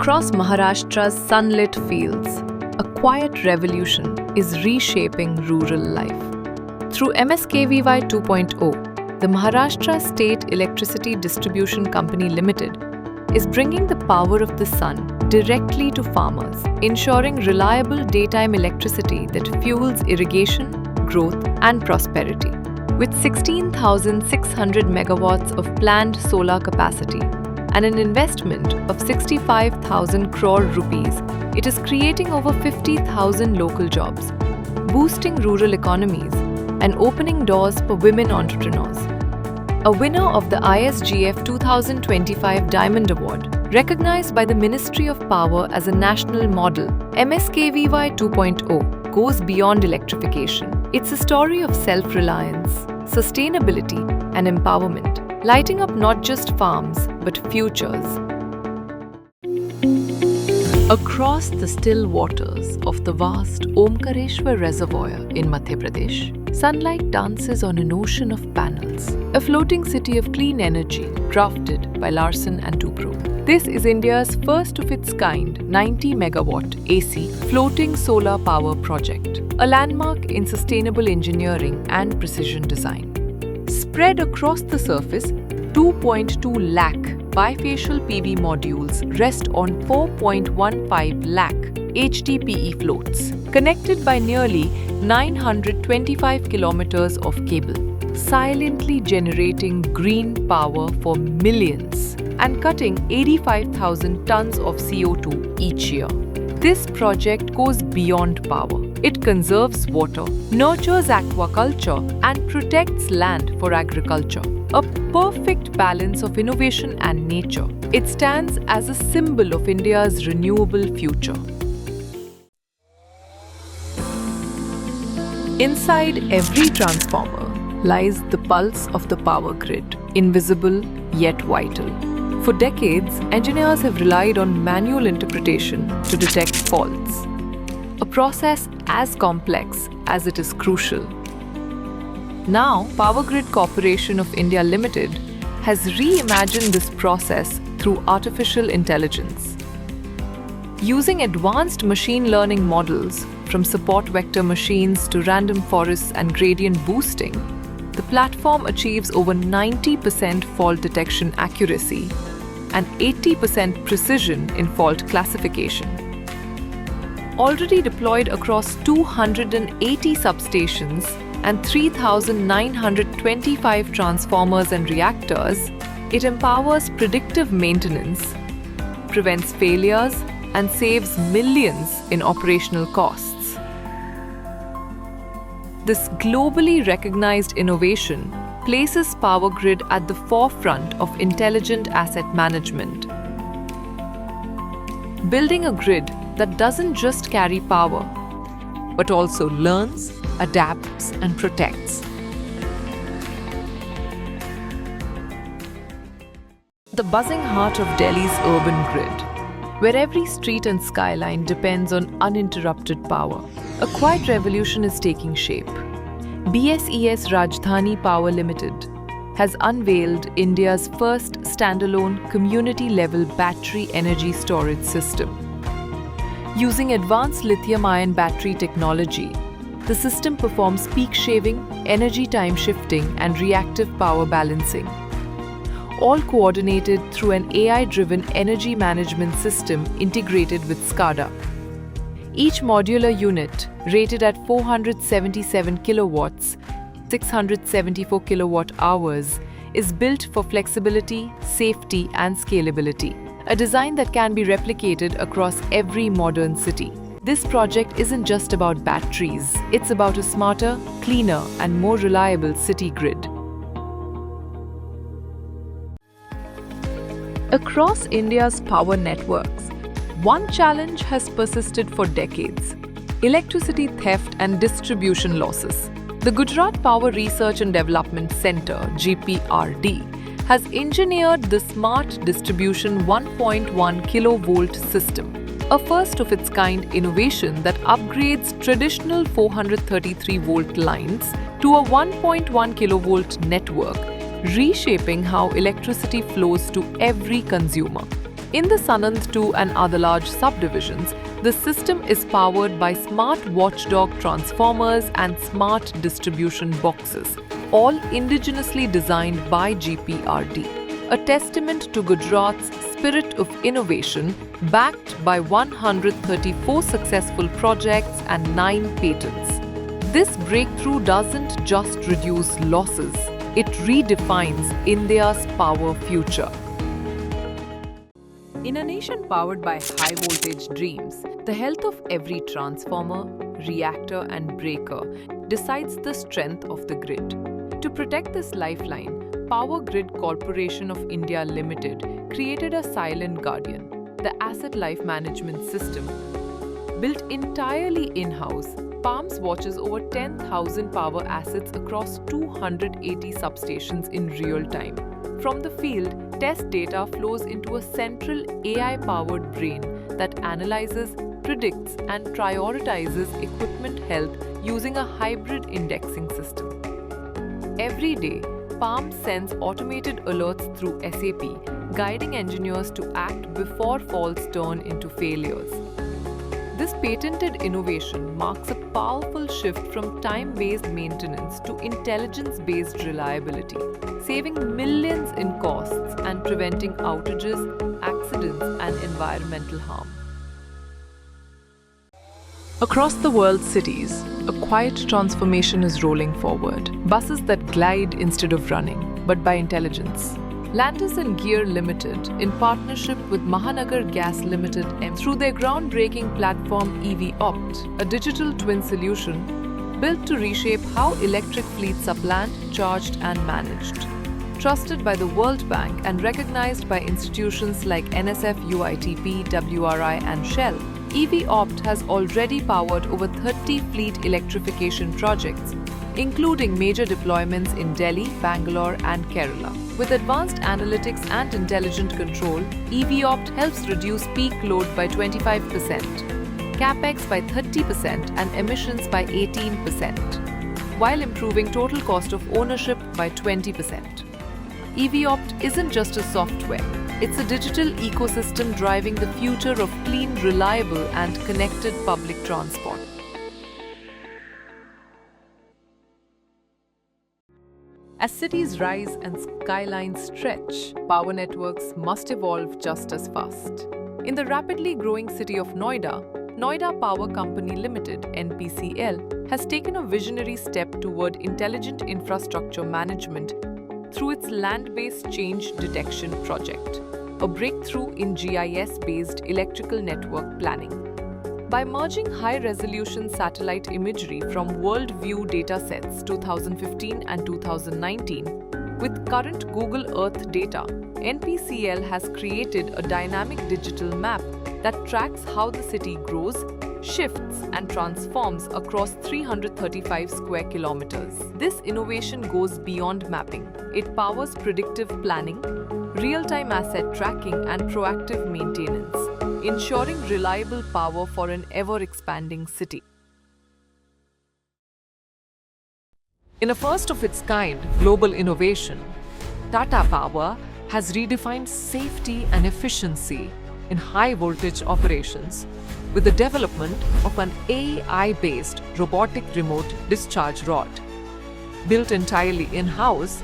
Across Maharashtra's sunlit fields, a quiet revolution is reshaping rural life. Through MSKVY 2.0, the Maharashtra State Electricity Distribution Company Limited is bringing the power of the sun directly to farmers, ensuring reliable daytime electricity that fuels irrigation, growth, and prosperity. With 16,600 megawatts of planned solar capacity and an investment of 65,000 crore rupees, it is creating over 50,000 local jobs, boosting rural economies, and opening doors for women entrepreneurs. A winner of the ISGF 2025 Diamond Award, recognized by the Ministry of Power as a national model, MSKVY 2.0 goes beyond electrification. It's a story of self-reliance, sustainability, and empowerment, lighting up not just farms, but futures. Across the still waters of the vast Omkareshwar Reservoir in Madhya Pradesh, sunlight dances on an ocean of panels, a floating city of clean energy crafted by Larsen & Toubro. This is India's first of its kind 90-megawatt AC floating solar power project, a landmark in sustainable engineering and precision design. Spread across the surface, 2.2 lakh bifacial PV modules rest on 4.15 lakh HDPE floats, connected by nearly 925 kilometers of cable, silently generating green power for millions and cutting 85,000 tons of CO2 each year. This project goes beyond power. It conserves water, nurtures aquaculture, and protects land for agriculture. A perfect balance of innovation and nature. It stands as a symbol of India's renewable future. Inside every transformer lies the pulse of the power grid, invisible yet vital. For decades, engineers have relied on manual interpretation to detect faults, a process as complex as it is crucial. Now, Power Grid Corporation of India Limited has reimagined this process through artificial intelligence. Using advanced machine learning models, from support vector machines to random forests and gradient boosting, the platform achieves over 90% fault detection accuracy and 80% precision in fault classification. Already deployed across 280 substations and 3,925 transformers and reactors, it empowers predictive maintenance, prevents failures, and saves millions in operational costs. This globally recognized innovation places Power Grid at the forefront of intelligent asset management. Building a grid that doesn't just carry power, but also learns, adapts, and protects. The buzzing heart of Delhi's urban grid, where every street and skyline depends on uninterrupted power, a quiet revolution is taking shape. BSES Rajdhani Power Limited has unveiled India's first standalone community-level battery energy storage system. Using advanced lithium-ion battery technology, the system performs peak shaving, energy time shifting, and reactive power balancing, all coordinated through an AI-driven energy management system integrated with SCADA. Each modular unit, rated at 477 kilowatts, 674 kilowatt hours, is built for flexibility, safety, and scalability, a design that can be replicated across every modern city. This project isn't just about batteries, it's about a smarter, cleaner, and more reliable city grid. Across India's power networks, one challenge has persisted for decades: electricity theft and distribution losses. The Gujarat Power Research and Development Centre, GPRD, has engineered the Smart Distribution 1.1 kilovolt system, a first-of-its-kind innovation that upgrades traditional 433-volt lines to a 1.1 kilovolt network, reshaping how electricity flows to every consumer. In the Sanand 2 and other large subdivisions, the system is powered by smart watchdog transformers and smart distribution boxes, all indigenously designed by GPRD. A testament to Gujarat's spirit of innovation, backed by 134 successful projects and 9 patents. This breakthrough doesn't just reduce losses, it redefines India's power future. In a nation powered by high-voltage dreams, the health of every transformer, reactor and breaker decides the strength of the grid. To protect this lifeline, Power Grid Corporation of India Limited created a silent guardian, the Asset Life Management System. Built entirely in-house, PALMS watches over 10,000 power assets across 280 substations in real time. From the field, test data flows into a central AI-powered brain that analyzes, predicts, and prioritizes equipment health using a hybrid indexing system. Every day, PALMS sends automated alerts through SAP, guiding engineers to act before faults turn into failures. This patented innovation marks a powerful shift from time-based maintenance to intelligence-based reliability, saving millions in costs and preventing outages, accidents, and environmental harm. Across the world's cities, a quiet transformation is rolling forward. Buses that glide instead of running, but by intelligence. Landis and Gear Limited, in partnership with Mahanagar Gas Limited through their groundbreaking platform EV-Opt, a digital twin solution built to reshape how electric fleets are planned, charged and managed. Trusted by the World Bank and recognized by institutions like NSF, UITP, WRI and Shell, EV-Opt has already powered over 30 fleet electrification projects, including major deployments in Delhi, Bangalore and Kerala. With advanced analytics and intelligent control, EV-Opt helps reduce peak load by 25%, capex by 30% and emissions by 18%, while improving total cost of ownership by 20%. EV-Opt isn't just a software, it's a digital ecosystem driving the future of clean, reliable and connected public transport. As cities rise and skylines stretch, power networks must evolve just as fast. In the rapidly growing city of Noida, Noida Power Company Limited (NPCL) has taken a visionary step toward intelligent infrastructure management through its land-based change detection project, a breakthrough in GIS-based electrical network planning. By merging high-resolution satellite imagery from WorldView datasets 2015 and 2019 with current Google Earth data, NPCL has created a dynamic digital map that tracks how the city grows, shifts and transforms across 335 square kilometers. This innovation goes beyond mapping. It powers predictive planning, real-time asset tracking and proactive maintenance, ensuring reliable power for an ever-expanding city. In a first-of-its-kind global innovation, Tata Power has redefined safety and efficiency in high-voltage operations with the development of an AI-based robotic remote discharge rod. Built entirely in-house,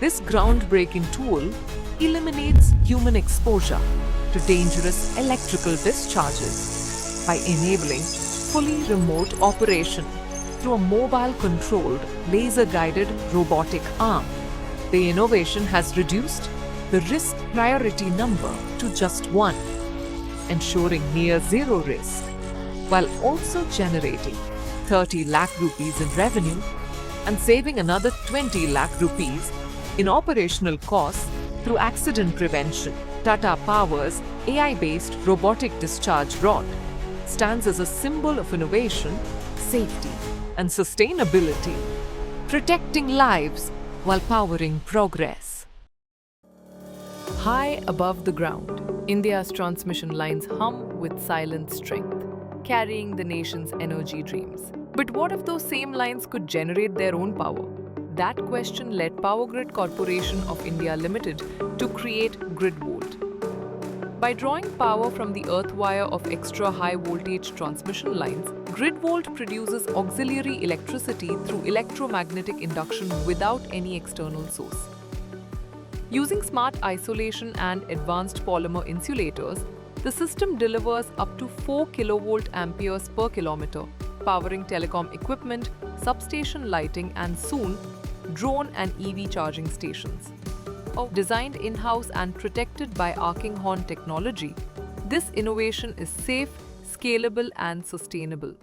this groundbreaking tool eliminates human exposure to dangerous electrical discharges by enabling fully remote operation through a mobile-controlled, laser-guided robotic arm. The innovation has reduced the risk priority number to just 1, ensuring near zero risk, while also generating 30 lakh rupees in revenue and saving another 20 lakh rupees in operational costs through accident prevention. Tata Power's AI-based robotic discharge rod stands as a symbol of innovation, safety, and sustainability, protecting lives while powering progress. High above the ground, India's transmission lines hum with silent strength, carrying the nation's energy dreams. But what if those same lines could generate their own power? That question led Power Grid Corporation of India Limited to create GridVolt. By drawing power from the earth wire of extra high voltage transmission lines, GridVolt produces auxiliary electricity through electromagnetic induction without any external source. Using smart isolation and advanced polymer insulators, the system delivers up to 4 kilovolt amperes per kilometer, powering telecom equipment, substation lighting, and soon, drone and EV charging stations. Designed in-house and protected by arcing horn technology, this innovation is safe, scalable, and sustainable.